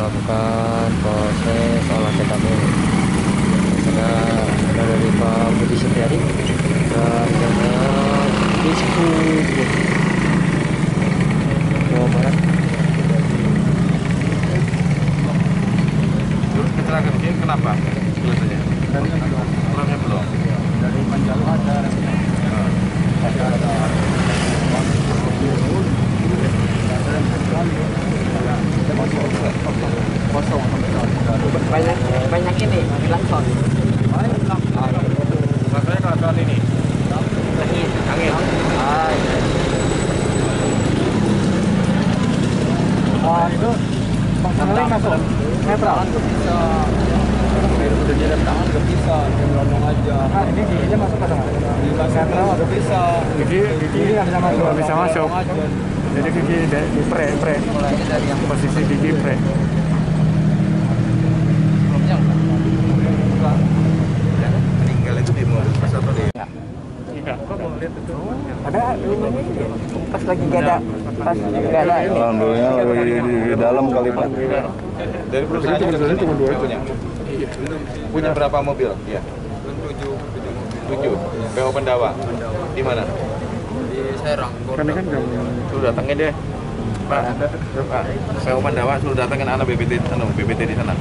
melakukan proses olah TKP. Sana ada dari Pak Budi Setiadi dan dengan Dispub Jawa Barat. Keterangan ini kenapa? Biasanya? Pulamnya belum. Dari Panjalu ada. Kosong. Banyak ini klakson. Rasanya kelihatan ini. Angin. Itu fungsionalnya masuk netral. Bisa. Udah jalan tangan nggak bisa, melondong aja. Nah, ini giginya masuk ke tengah. Di netral nggak bisa. Gigi nggak bisa masuk. Nggak bisa masuk. Jadi gigi di pre. Posisi gigi pre. Meninggal itu di mobil pas atau di? Enggak. Kok mau lihat itu? Ada pas lagi nggak ada. Pas nggak ada. Alhamdulillah di dalam kali Pak. Dari perusahaan itu cuma dua punya. Punya berapa mobil? Iya. 7. PO Pendawa. Di mana? Di Serang. Kan kan jam Suruh datangin deh. Pak, PO Pendawa suruh datangin anak BPT di sana.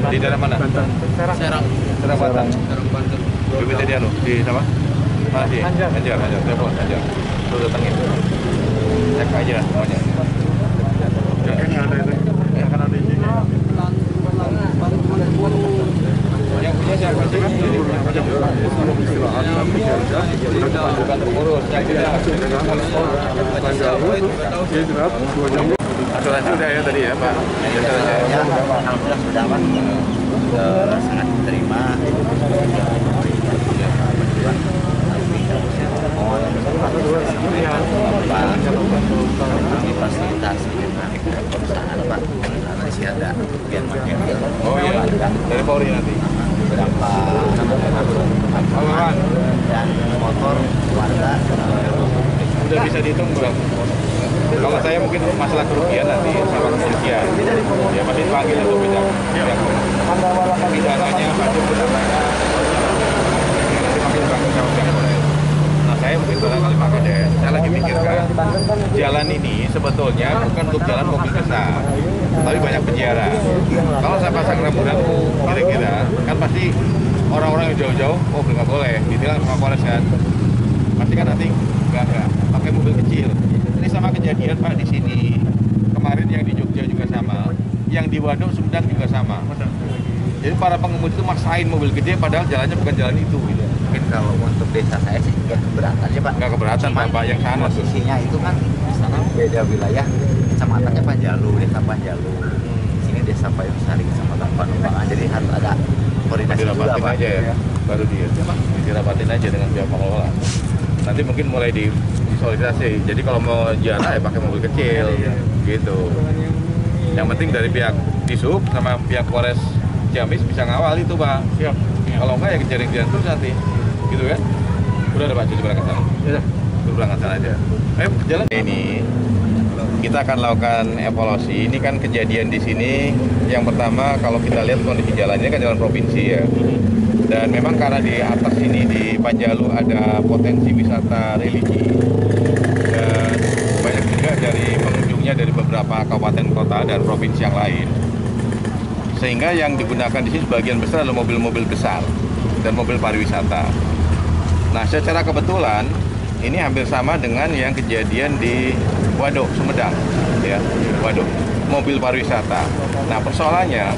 Di daerah mana? Banten. Serang. Serang Banten. Serang Banten. BPT di sama? Mana sih? Anjar. Telepon Anjar. Suruh datangin. Cek aja semuanya. Kan nggak ada itu. Ya kan ada ini. Yang punya siapa sih? Bukan pengurus. Yang punya asuransi udah ya tadi ya Pak? Ya, alhamdulillah sudah Pak. Sangat diterima. Fasilitasi dengan perusahaan Pak, masih ada yang makin. Oh iya, dari Polri nanti. Berapa dan motor warga. Udah bisa dihitung belum? Kalau saya mungkin masalah kerugian nanti sama kepolisian. Ya pasti panggil untuk bidang. Bidananya pasti berdamainya. Nanti panggil bangun sama pihak Polres. Nah saya mungkin barangkali pakai deh. Saya lagi mikirkan jalan ini sebetulnya bukan untuk jalan mobil besar, tapi banyak penjara. Kalau saya pasang rambu-rambu kira-kira kan pasti orang-orang yang jauh-jauh, oh nggak boleh, ditilang sama Polres kan. Pasti kan nanti nggak pakai mobil kecil. Ini sama kejadian Pak di sini. Kemarin yang di Jogja juga sama, yang di Waduk Sumedang juga sama. Jadi para pengemudi itu maksain mobil gede padahal jalannya bukan jalan itu gitu. Mungkin kalau untuk desa saya sih nggak keberatan ya Pak. Nggak keberatan Pak yang sana tuh. Posisinya itu kan di sana beda wilayah, kecamatannya Panjalu, desa Panjalu. Di sini desa Payungsari, kecamatan Panumbangan. Jadi harus ada koordinasi juga Dirapatin Pak. aja ya, baru dirapatin aja dengan pihak pengelola. Nanti mungkin mulai disolidasi. Jadi kalau mau jalan ya pakai mobil kecil, gitu. Yang penting dari pihak Disub sama pihak Polres Ciamis bisa ngawal itu Pak. Siap. Kalau enggak ya kejadian terus nanti, gitu kan? Udah ada Pak, cuci berangkat sana. Ya. Suruh berangkat sana aja. Ayo jalan. Ini kita akan lakukan evaluasi. Ini kan kejadian di sini. Yang pertama kalau kita lihat kondisi jalannya kan jalan provinsi ya. Dan memang karena di atas ini di Panjalu ada potensi wisata religi dan banyak juga dari pengunjungnya dari beberapa kabupaten kota dan provinsi yang lain. Sehingga yang digunakan di sini sebagian besar adalah mobil-mobil besar dan mobil pariwisata. Nah, secara kebetulan ini hampir sama dengan yang kejadian di Waduk Sumedang, ya, Waduk mobil pariwisata. Nah, persoalannya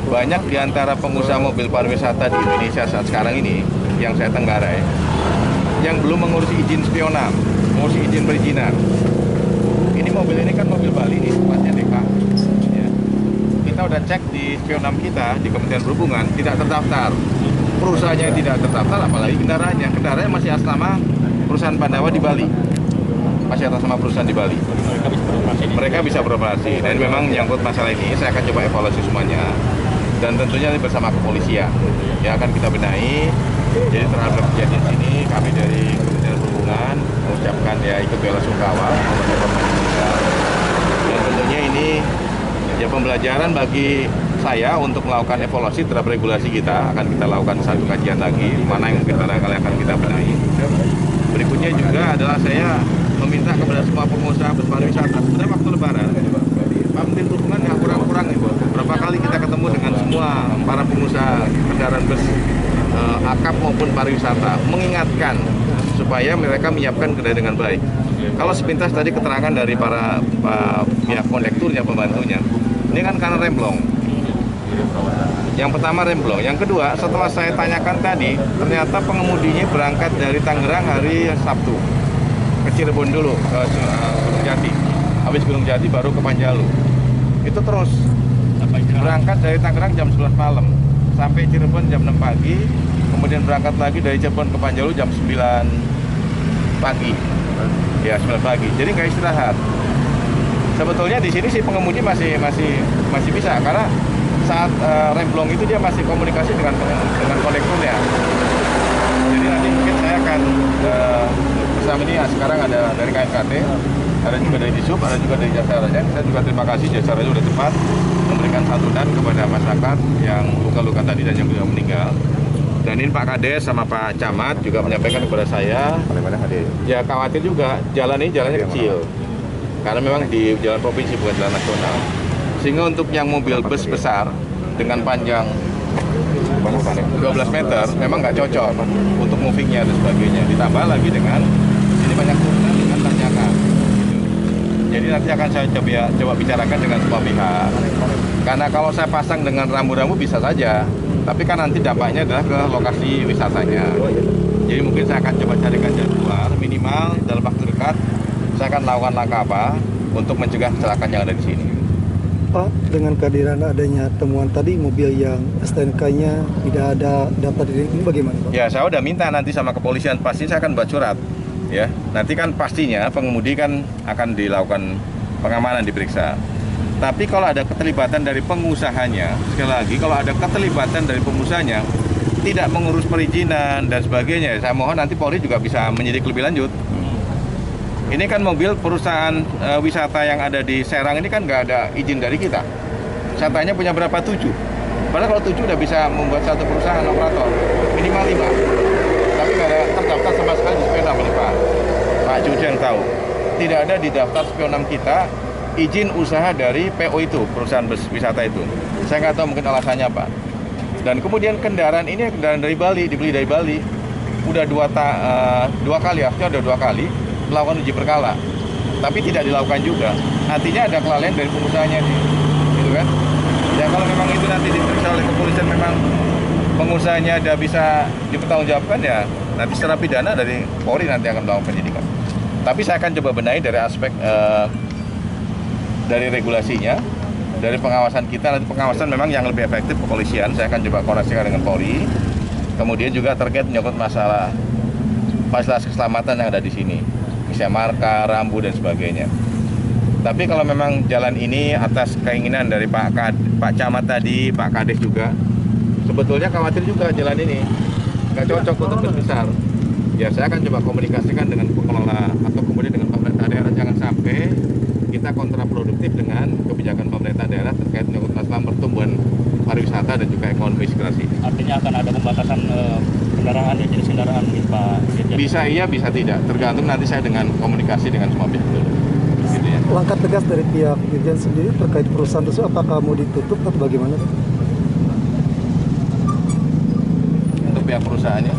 banyak di antara pengusaha mobil pariwisata di Indonesia saat sekarang ini yang saya tenggarai yang belum mengurusi izin spionam, mengurusi izin perizinan. Ini mobil ini kan mobil Bali nih, tempatnya DK. Ya. Kita udah cek di spionam kita di Kementerian Perhubungan tidak terdaftar. Perusahaannya yang tidak terdaftar, apalagi kendaraannya. Kendaraannya masih atas nama perusahaan Pandawa di Bali. Masih atas nama perusahaan di Bali. Mereka bisa beroperasi. Dan memang menyangkut masalah ini, saya akan coba evaluasi semuanya. Dan tentunya bersama kepolisian yang akan kita benahi. Jadi terhadap kejadian ini kami dari Kementerian Perhubungan mengucapkan ya ikut bela sungkawa dan tentunya ini Ya, pembelajaran bagi saya untuk melakukan evaluasi terhadap regulasi kita, akan kita lakukan satu kajian lagi, mana yang mungkin barangkali akan kita benahi. Berikutnya juga adalah saya meminta kepada semua pengusaha bus pariwisata, sebenarnya waktu Lebaran, Pak Menteri Perhubungan nggak kurang-kurang itu. Berapa kali kita ketemu dengan semua para pengusaha kendaraan bus akap maupun pariwisata, mengingatkan supaya mereka menyiapkan kendaraan dengan baik. Kalau sepintas tadi keterangan dari para pihak kondekturnya, pembantunya, ini kan karena remblong. Yang pertama remblong, yang kedua setelah saya tanyakan tadi, ternyata pengemudinya berangkat dari Tangerang hari Sabtu ke Cirebon dulu, ke Gunung Jati. Habis Gunung Jati baru ke Panjalu. Itu terus berangkat dari Tangerang jam 11 malam sampai Cirebon jam 6 pagi, kemudian berangkat lagi dari Cirebon ke Panjalu jam 9 pagi. Ya, 9 pagi. Jadi nggak istirahat. Sebetulnya di sini si pengemudi masih bisa, karena saat remblong itu dia masih komunikasi dengan kondekturnya. Jadi nanti mungkin saya akan bersama ini, sekarang ada dari KNKT, ada juga dari Disub, ada juga dari Jasa Raja. Saya juga terima kasih Jasa Raja sudah cepat memberikan santunan kepada masyarakat yang luka-luka tadi dan yang sudah meninggal. Dan ini Pak Kades sama Pak Camat juga menyampaikan kepada saya, ya khawatir juga jalan ini jalannya kecil, karena memang di jalan provinsi bukan jalan nasional. Sehingga untuk yang mobil bus besar dengan panjang 12 meter memang nggak cocok untuk movingnya dan sebagainya. Ditambah lagi dengan ini banyak turunan dengan tanjakan. Jadi nanti akan saya coba bicarakan dengan semua pihak. Karena kalau saya pasang dengan rambu-rambu bisa saja, tapi kan nanti dampaknya adalah ke lokasi wisatanya. Jadi mungkin saya akan coba carikan jadwal minimal dalam waktu dekat. Saya akan lakukan langkah apa untuk mencegah kecelakaan yang ada di sini. Pak, dengan kehadiran adanya temuan tadi mobil yang STNK-nya tidak ada daftar diri, ini bagaimana Pak? Ya, saya udah minta nanti sama kepolisian, pasti saya akan buat surat. Ya, nanti kan pastinya pengemudi kan akan dilakukan pengamanan, diperiksa. Tapi kalau ada keterlibatan dari pengusahanya, sekali lagi kalau ada keterlibatan dari pengusahanya tidak mengurus perizinan dan sebagainya, saya mohon nanti Polri juga bisa menyidik lebih lanjut. Ini kan mobil perusahaan wisata yang ada di Serang ini kan nggak ada izin dari kita. Saya tanya punya berapa? 7. Padahal kalau 7 udah bisa membuat satu perusahaan operator, minimal 5. Tapi nggak ada terdaftar sama sekali di SP6 ini Pak Cucu yang tahu. Tidak ada di daftar SP6 kita izin usaha dari PO itu, perusahaan bus wisata itu. Saya nggak tahu mungkin alasannya apa. Dan kemudian kendaraan ini kendaraan dari Bali, dibeli dari Bali. Udah dua kali, artinya udah 2 kali melakukan uji berkala, tapi tidak dilakukan juga. Artinya ada kelalaian dari pengusahanya nih, gitu kan? Ya kalau memang itu nanti diperiksa oleh kepolisian, memang pengusahanya ada bisa dipertanggungjawabkan, ya nanti secara pidana dari Polri nanti akan melakukan penyidikan. Tapi saya akan coba benahi dari aspek dari regulasinya, dari pengawasan kita. Nanti pengawasan memang yang lebih efektif kepolisian, saya akan coba koordinasikan dengan Polri. Kemudian juga terkait menyangkut masalah fasilitas keselamatan yang ada di sini, misalnya marka, rambu dan sebagainya. Tapi kalau memang jalan ini atas keinginan dari Pak Camat tadi, Pak Kades juga, sebetulnya khawatir juga jalan ini nggak cocok untuk bus besar. Ya saya akan coba komunikasikan dengan pengelola atau kemudian dengan pemerintah daerah, jangan sampai kita kontraproduktif dengan kebijakan pemerintah daerah terkait menyangkut masalah pertumbuhan pariwisata dan juga ekonomi migrasi. Artinya akan ada pembatasan kendaraan, ya, jenis kendaraan mungkin Pak? Bisa iya, bisa tidak. Tergantung nanti saya dengan komunikasi dengan semua pihak dulu. Gitu ya. Langkah tegas dari pihak Dirjen sendiri terkait perusahaan tersebut, apakah mau ditutup atau bagaimana Pak? Untuk pihak perusahaannya,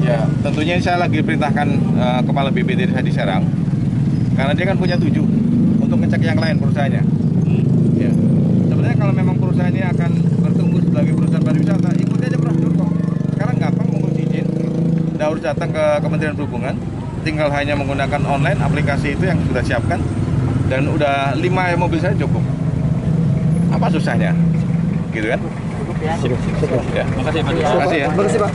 ya tentunya saya lagi perintahkan Kepala BPT saya di Serang, karena dia kan punya 7 untuk ngecek yang lain perusahaannya. Ya. Sebenarnya kalau memang perusahaannya akan bertumbuh sebagai perusahaan pariwisata, ikuti aja prosedur kok. Sekarang gampang mengurus izin, nggak harus datang ke Kementerian Perhubungan, tinggal hanya menggunakan online aplikasi itu yang sudah siapkan, dan udah 5 mobil saya cukup. Apa susahnya? Gitu kan? Cukup ya. Ya. Makasih Pak. Terima kasih ya. Terima kasih Pak.